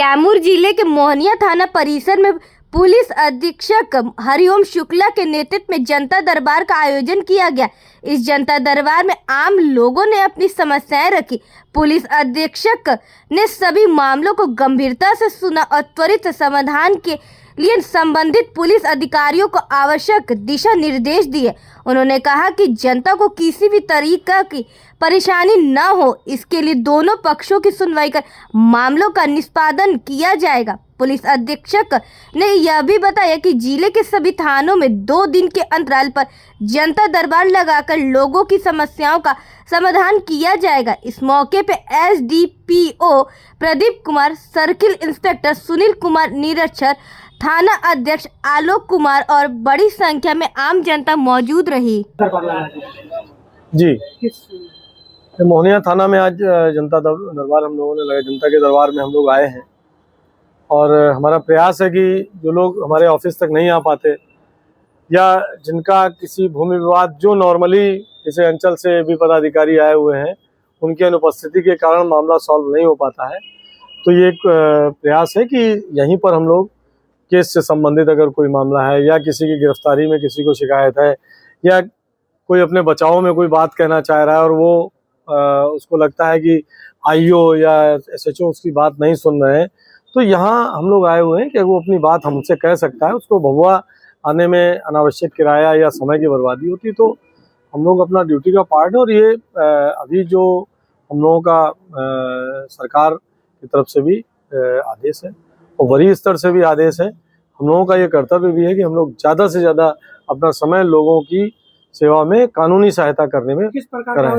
कैमूर जिले के मोहनिया थाना परिसर में पुलिस अधीक्षक हरिओम शुक्ला के नेतृत्व में जनता दरबार का आयोजन किया गया। इस जनता दरबार में आम लोगों ने अपनी समस्याएं रखी। पुलिस अधीक्षक ने सभी मामलों को गंभीरता से सुना और त्वरित समाधान के लिए संबंधित पुलिस अधिकारियों को आवश्यक दिशा निर्देश दिए। उन्होंने कहा कि जनता को किसी भी तरीका की परेशानी न हो, इसके लिए दोनों पक्षों की सुनवाई कर मामलों का निष्पादन किया जाएगा। पुलिस अधीक्षक ने यह भी बताया कि जिले के सभी थानों में 2 दिन के अंतराल पर जनता दरबार लगाकर लोगों की समस्याओं का समाधान किया जाएगा। इस मौके पे SDPO Pradeep Kumar, circle inspector Sunil Kumar निरक्षर, थाना अध्यक्ष आलोक कुमार और बड़ी संख्या में आम जनता मौजूद रही। जी, मोहनिया थाना में आज जनता दरबार हम लोगों ने लगाया। जनता के दरबार में हम लोग आए हैं और हमारा प्रयास है कि जो लोग हमारे ऑफिस तक नहीं आ पाते या जिनका किसी भूमि विवाद जो नॉर्मली जैसे अंचल से भी पदाधिकारी आए हुए हैं, उनकी अनुपस्थिति के कारण मामला सॉल्व नहीं हो पाता है, तो ये एक प्रयास है कि यहीं पर हम लोग केस से संबंधित अगर कोई मामला है या किसी की गिरफ्तारी में किसी को शिकायत है या कोई अपने बचाव में कोई बात कहना चाह रहा है और वो उसको लगता है कि आईओ या एसएचओ उसकी बात नहीं सुन रहे हैं, तो यहाँ हम लोग आए हुए हैं कि वो अपनी बात हमसे कह सकता है। उसको भभुआ आने में अनावश्यक किराया या समय की बर्बादी होती, तो हम लोग अपना ड्यूटी का पार्ट है। और ये अभी जो हम लोगों का सरकार की तरफ से भी आदेश है और वरीय स्तर से भी आदेश है, हम लोगों का ये कर्तव्य भी है कि हम लोग ज़्यादा से ज़्यादा अपना समय लोगों की सेवा में कानूनी सहायता करने में करें।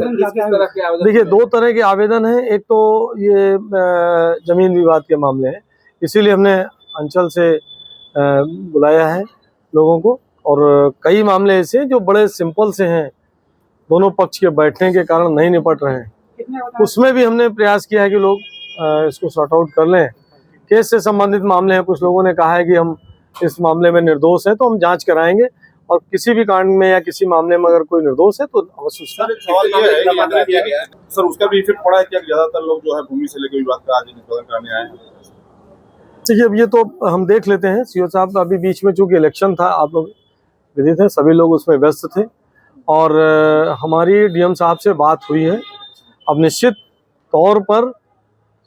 देखिए, 2 तरह के आवेदन हैं। एक तो ये जमीन विवाद के मामले हैं, इसीलिए हमने अंचल से बुलाया है लोगों को। और कई मामले ऐसे हैं जो बड़े सिंपल से हैं, दोनों पक्ष के बैठने के कारण नहीं निपट रहे हैं, उसमें भी हमने प्रयास किया है कि लोग इसको सॉर्ट आउट कर लें। केस से संबंधित मामले हैं, कुछ लोगों ने कहा है कि हम इस मामले में निर्दोष हैं, तो हम जांच कराएंगे और किसी भी कांड में या किसी मामले में अगर कोई निर्दोष है तो अवश्य उसका सवाल ये है कि सर उसका भी इफेक्ट पड़ा है कि ज्यादातर लोग जो है भूमि से लेकर विवाद का आज निष्पादन करने आए हैं। देखिए, अब ये तो हम देख लेते हैं। सीओ साहब अभी बीच में चूंकि इलेक्शन था, आप लोग विदित हैं, सभी लोग उसमें व्यस्त थे और हमारी डीएम साहब से बात हुई है। अब निश्चित तौर पर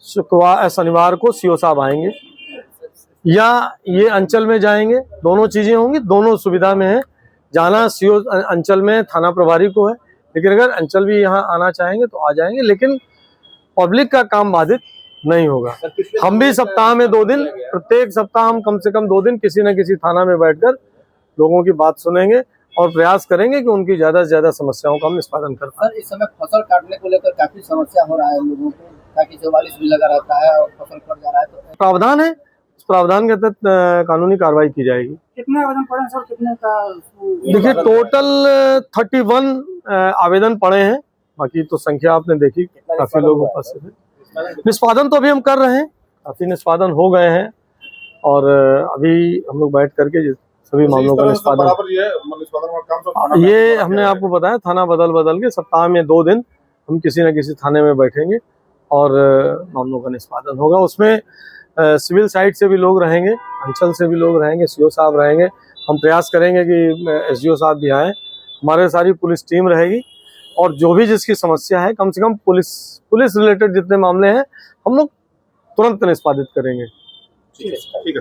शनिवार को सीओ साहब आएंगे या ये अंचल में जाएंगे, दोनों चीजें होंगी, दोनों सुविधा में है। जाना सीओ अंचल में थाना प्रभारी को है, लेकिन अगर अंचल भी यहाँ आना चाहेंगे तो आ जाएंगे, लेकिन पब्लिक का काम बाधित नहीं होगा। हम भी सप्ताह में 2 दिन, प्रत्येक सप्ताह हम कम से कम 2 दिन किसी न किसी थाना में बैठकर लोगों की बात सुनेंगे और प्रयास करेंगे कि उनकी ज्यादा से ज्यादा समस्याओं का हम निष्पादन कर पाएं। इस समय फसल काटने को लेकर काफी समस्या हो रहा है लोगों को, ताकि 44 भी लगा रहता है और फसल कट जा रहा है, तो प्रावधान है, उस प्रावधान के तहत कानूनी कार्रवाई की जाएगी। कितने आवेदन पड़े सर? कितने का? देखिए, टोटल 31 आवेदन पड़े हैं, बाकी तो संख्या आपने देखी, काफी लोग उपस्थित हैं। निष्पादन तो अभी हम कर रहे हैं, काफी निष्पादन हो गए हैं और अभी हम लोग बैठ करके सभी मामलों का निष्पादन, ये हमने आपको बताया, थाना बदल के सप्ताह में 2 दिन हम किसी न किसी थाने में बैठेंगे और मामलों का निष्पादन होगा। उसमें सिविल साइड से भी लोग रहेंगे, अंचल से भी लोग रहेंगे, सीओ साहब रहेंगे। हम प्रयास करेंगे कि एसडीओ साहब भी आए, हमारे सारी पुलिस टीम रहेगी और जो भी जिसकी समस्या है, कम से कम पुलिस रिलेटेड जितने मामले हैं हम लोग तुरंत निष्पादित करेंगे। ठीक है सर।